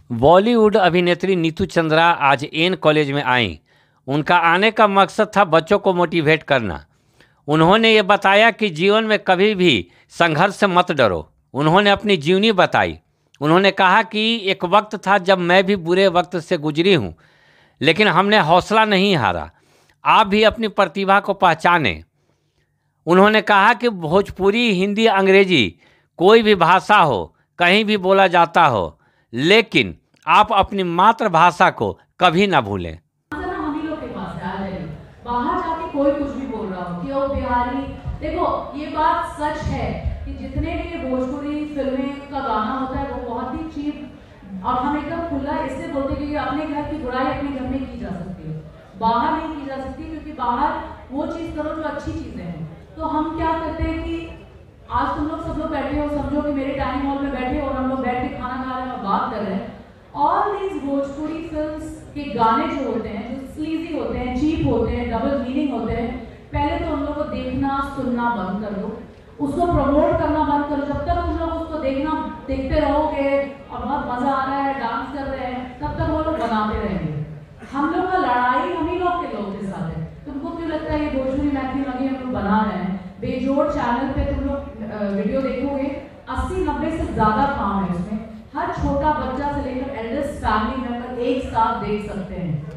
बॉलीवुड अभिनेत्री नीतू चंद्रा आज N college में आईं। उनका आने का मकसद था बच्चों को मोटिवेट करना। उन्होंने ये बताया कि जीवन में कभी भी संघर्ष से मत डरो। उन्होंने अपनी जीवनी बताई। उन्होंने कहा कि एक वक्त था जब मैं भी बुरे वक्त से गुजरी हूँ, लेकिन हमने हौसला नहीं हारा। आप भी अपनी प्रतिभा को पहचानें। उन्होंने कहा कि भोजपुरी, हिंदी, अंग्रेजी कोई भी भाषा हो, कहीं भी बोला जाता हो, लेकिन आप अपनी मातृभाषा को कभी ना भूलें। हम ही लोग के पास है, आ जाइए। बाहर जाके कोई कुछ भी बोल रहा हो कि वो बिहारी, देखो ये बात सच है कि जितने भी भोजपुरी फिल्में का गाना होता है वो बहुत ही चीप और हम एकदम खुला इससे बोलते हैं कि अपने घर की बुराई अपने घर में की जा सकती है, बाहर नहीं की जा सकती, क्योंकि बाहर वो चीज़ करो जो अच्छी चीज़ें हैं। तो हम क्या करते हैं कि आज तुम लोग सब लोग बैठे हो, समझो कि मेरे डाइनिंग हॉल में बैठे हो और हम लोग बैठ के खाना खा रहे हैं और बात कर रहे हैं। ऑल दीज भोजपुरी फिल्म्स के गाने जो होते हैं, जो स्लीजी होते हैं, चीप होते हैं, डबल मीनिंग होते हैं, पहले तो उन लोगों को देखना सुनना बंद कर दो, उसको प्रमोट करना बंद करो। जब तक तुम लोग उसको देखते रहोगे और बहुत मजा आ रहा है, डांस कर रहे हैं, तब तक वो लोग बनाते रहेंगे। हम लोग का लड़ाई हम ही लोग के साथ है। तुमको क्यों लगता है ये भोजपुरी मैथिली लगे हम लोग बना रहे हैं? बेजोड़ चैनल पे तुम लोग वीडियो देखोगे, 80-90 से ज्यादा काम है इसमें। हर छोटा बच्चा से लेकर एल्डेस्ट फैमिली मेंबर एक साथ देख सकते हैं,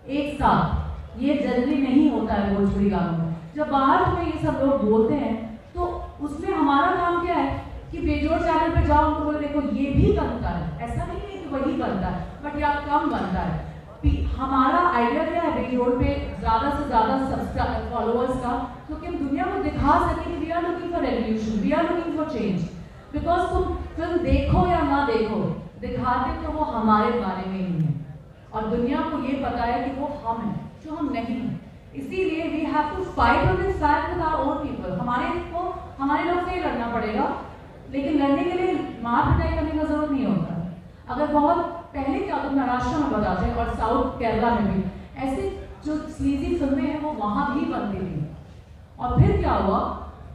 एक साथ। ये जल्दी नहीं होता है भोजपुरी गानों में। जब बाहर में ये सब लोग बोलते हैं तो उसमें हमारा काम क्या है कि बेजोड़ चैनल पे जाओ, उनको बोले देखो ये भी बनता है, ऐसा नहीं है कि वही बनता है बट या कम बनता है। हमारा आइडिया क्या है बेजोड़ पे ज्यादा से ज्यादा सब्सक्राइब फॉलोअर्स का, क्योंकि हम दुनिया को दिखा सके कि we are looking for revolution, we are looking for change. Because तुम फिल्म देखो या ना देखो, दिखाते तो वो हमारे बारे में ही है और दुनिया को ये पता है कि वो हम हैं जो हम नहीं हैं। इसीलिए we have to fight on this fact with our own people. हमारे लोग से ही लड़ना पड़ेगा, लेकिन लड़ने के लिए मार पिटाई करने का जरूरत नहीं होता। अगर बहुत पहले क्या तो महाराष्ट्र में बताते हैं और साउथ केरला में भी ऐसे जो स्लीजी फिल्में हैं वो वहां भी बनती थी। और फिर क्या हुआ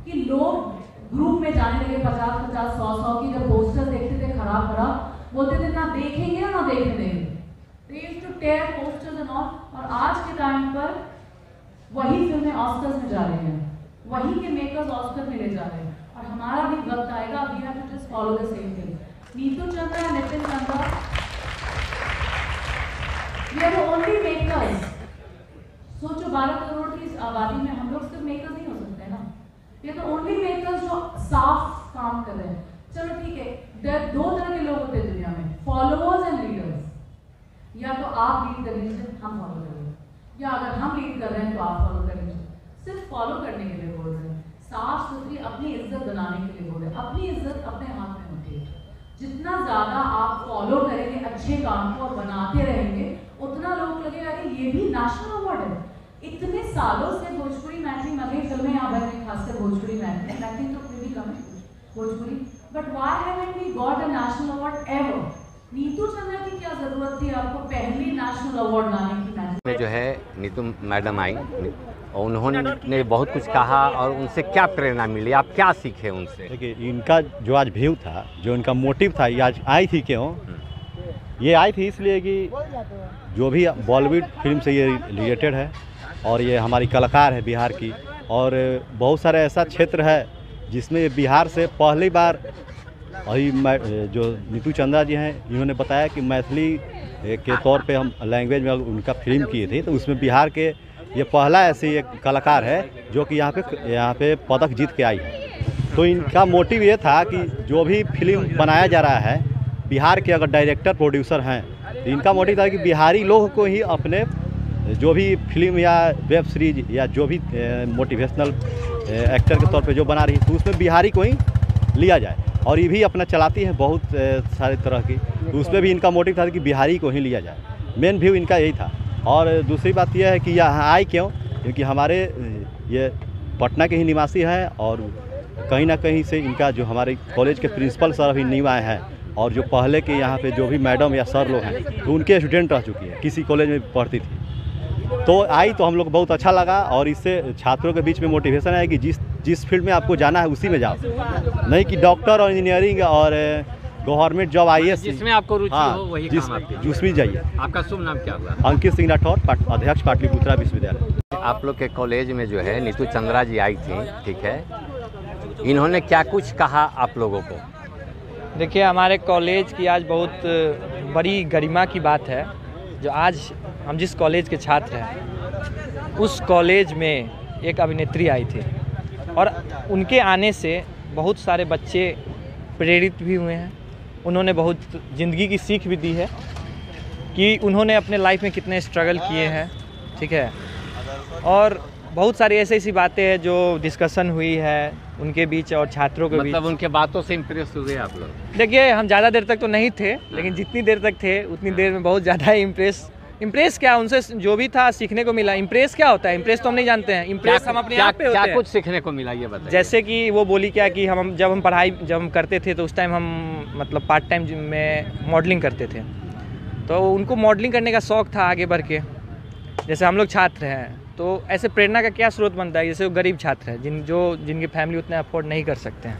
कि लोग ग्रुप में जाने लगे, 50-50, 100-100 की जब पोस्टर देखते थे खराब, बोलते थे ना देखेंगे ना देखने देंगे। They used to tear posters and all। और आज के टाइम पर वही फिल्में ऑस्कर्स में जा रही हैं, वही के मेकर्स ऑस्कर में ले जा रहे हैं और हमारा भी वक्त आएगा। We have to just follow the same thing। Neetu Chandra, Nitin Chandra, we are the only makers। सोचो 12 करोड़ की आबादी में हम लोग सिर्फ मेकर्स नहीं हो सकते ना। ये तो ओनली मेकर्स जो साफ काम कर रहे हैं। चलो ठीक है, दो तरह के लोग होते हैं दुनिया में, फॉलोअर्स एंड लीडर्स। या तो आप लीड कर लीजिए, हम फॉलो करेंगे, या अगर हम लीड कर रहे हैं तो आप फॉलो कर लीजिए। सिर्फ फॉलो करने के लिए बोल रहे हैं, साफ सुथरी अपनी इज्जत बनाने के लिए बोल रहे हैं। अपनी इज्जत अपने हाथ में होती है। जितना ज्यादा आप फॉलो करेंगे अच्छे काम को और बनाते रहेंगे, उतना लोग लगेगा कि ये भी नेशनल अवार्ड है। इतने सालों से भोजपुरी मैथिली मगही फिल्में यहाँ बन रही, खासकर भोजपुरी मैथिली तो फिर भी कम है Bhojpuri, but why haven't we got a national award ever? Neetu Chandra की क्या जरूरत थी आपको पहली नेशनल अवार्ड लाने की? मैथिली में जो है नीतू मैडम आई और उन्होंने बहुत कुछ कहा और उनसे क्या प्रेरणा मिली, आप क्या सीखे उनसे? देखिए, इनका जो आज व्यू था, जो इनका मोटिव था, ये आज आई थी क्यों? ये आई थी इसलिए कि जो भी बॉलीवुड फिल्म से ये रिलेटेड है और ये हमारी कलाकार है बिहार की, और बहुत सारे ऐसा क्षेत्र है जिसमें बिहार से पहली बार अभी जो नीतू चंद्रा जी हैं, इन्होंने बताया कि मैथिली के तौर पे हम लैंग्वेज में उनका फिल्म किए थे, तो उसमें बिहार के ये पहला ऐसे एक कलाकार है जो कि यहाँ पे पदक जीत के आई है। तो इनका मोटिव ये था कि जो भी फिल्म बनाया जा रहा है, बिहार के अगर डायरेक्टर प्रोड्यूसर हैं तो इनका मोटिव था कि बिहारी लोग को ही अपने जो भी फिल्म या वेब सीरीज या जो भी मोटिवेशनल एक्टर के तौर पे जो बना रही है, तो उसमें बिहारी को ही लिया जाए। और ये भी अपना चलाती है बहुत सारे तरह की, तो उसमें भी इनका मोटिव था कि बिहारी को ही लिया जाए। मेन व्यू इनका यही था। और दूसरी बात यह है कि यहाँ आए क्यों, क्योंकि हमारे ये पटना के ही निवासी हैं और कहीं ना कहीं से इनका जो हमारे कॉलेज के प्रिंसिपल सर अभी न्यू आए हैं और जो पहले के यहाँ पे जो भी मैडम या सर लोग हैं तो उनके स्टूडेंट रह चुकी है, किसी कॉलेज में पढ़ती थी, तो आई तो हम लोग को बहुत अच्छा लगा। और इससे छात्रों के बीच में मोटिवेशन है कि जिस फील्ड में आपको जाना है उसी में जाओ, नहीं कि डॉक्टर और इंजीनियरिंग और गवर्नमेंट जॉब आई जिसमें आपको रुचि हो वही काम आपके लिए। जिसमें जाइए। आपका शुभ नाम क्या हुआ? अंकित सिंह राठौर, अध्यक्ष पाटलिपुत्रा विश्वविद्यालय। आप लोग के कॉलेज में जो है नीतू चंद्रा जी आई थी, ठीक है, इन्होंने क्या कुछ कहा आप लोगों को? देखिए, हमारे कॉलेज की आज बहुत बड़ी गरिमा की बात है। जो आज हम जिस कॉलेज के छात्र हैं उस कॉलेज में एक अभिनेत्री आई थी और उनके आने से बहुत सारे बच्चे प्रेरित भी हुए हैं। उन्होंने बहुत ज़िंदगी की सीख भी दी है कि उन्होंने अपने लाइफ में कितने स्ट्रगल किए हैं, ठीक है। और बहुत सारी ऐसी बातें हैं जो डिस्कशन हुई है उनके बीच और छात्रों के बीच। मतलब उनके बातों से इम्प्रेस हुए आप लोग? देखिए, हम ज़्यादा देर तक तो नहीं थे, लेकिन जितनी देर तक थे उतनी देर में बहुत ज़्यादा इम्प्रेस क्या, उनसे जो भी था सीखने को मिला। इम्प्रेस क्या होता है? इम्प्रेस तो हम नहीं जानते हैं। इम्प्रेस हम अपने आप पे होते हैं। क्या कुछ सीखने को मिला ये बताइए। जैसे कि वो बोली क्या कि जब हम करते थे तो उस टाइम हम मतलब पार्ट टाइम में मॉडलिंग करते थे, तो उनको मॉडलिंग करने का शौक़ था आगे बढ़ के। जैसे हम लोग छात्र हैं तो ऐसे प्रेरणा का क्या स्रोत बनता है? जैसे वो गरीब छात्र हैं जिनकी फैमिली उतना अफोर्ड नहीं कर सकते हैं,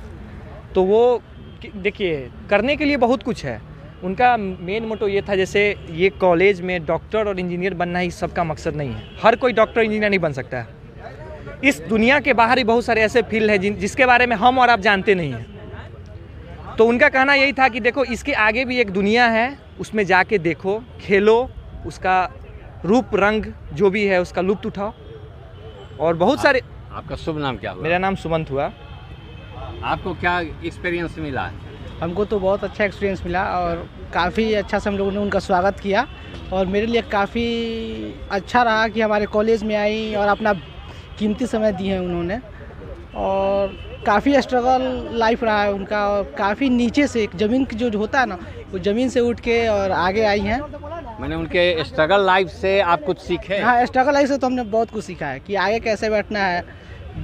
तो वो देखिए करने के लिए बहुत कुछ है। उनका मेन मोटो ये था, जैसे ये कॉलेज में डॉक्टर और इंजीनियर बनना ही सबका मकसद नहीं है। हर कोई डॉक्टर इंजीनियर नहीं बन सकता है। इस दुनिया के बाहर ही बहुत सारे ऐसे फील्ड हैं जिसके बारे में हम और आप जानते नहीं हैं। तो उनका कहना यही था कि देखो, इसके आगे भी एक दुनिया है, उसमें जाके देखो, खेलो, उसका रूप रंग जो भी है उसका लुत्फ उठाओ। और बहुत सारे। आपका शुभ नाम क्या हुआ? मेरा नाम सुमंत हुआ। आपको क्या एक्सपीरियंस मिला? हमको तो बहुत अच्छा एक्सपीरियंस मिला और काफ़ी अच्छा से हम लोगों ने उनका स्वागत किया और मेरे लिए काफ़ी अच्छा रहा कि हमारे कॉलेज में आई और अपना कीमती समय दी है उन्होंने। और काफ़ी स्ट्रगल लाइफ रहा है उनका और काफ़ी नीचे से ज़मीन जो होता है ना, वो ज़मीन से उठ के और आगे आई हैं। मैंने उनके स्ट्रगल लाइफ से आप कुछ सीखे? हाँ, स्ट्रगल लाइफ से तो हमने बहुत कुछ सीखा है कि आगे कैसे बैठना है।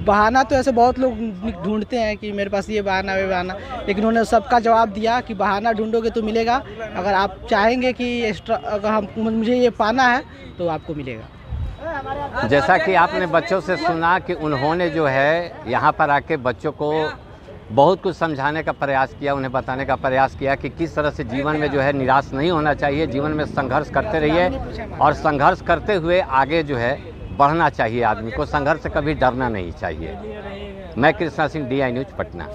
बहाना तो ऐसे बहुत लोग ढूंढते हैं कि मेरे पास ये बहाना वे बहाना, लेकिन उन्होंने सबका जवाब दिया कि बहाना ढूंढोगे तो मिलेगा। अगर आप चाहेंगे कि अगर मुझे ये पाना है तो आपको मिलेगा। जैसा कि आपने बच्चों से सुना कि उन्होंने जो है यहाँ पर आके बच्चों को बहुत कुछ समझाने का प्रयास किया, उन्हें बताने का प्रयास किया कि किस तरह से जीवन में जो है निराश नहीं होना चाहिए, जीवन में संघर्ष करते रहिए और संघर्ष करते हुए आगे जो है बढ़ना चाहिए। आदमी को संघर्ष से कभी डरना नहीं चाहिए। मैं कृष्णा सिंह, DI न्यूज़, पटना।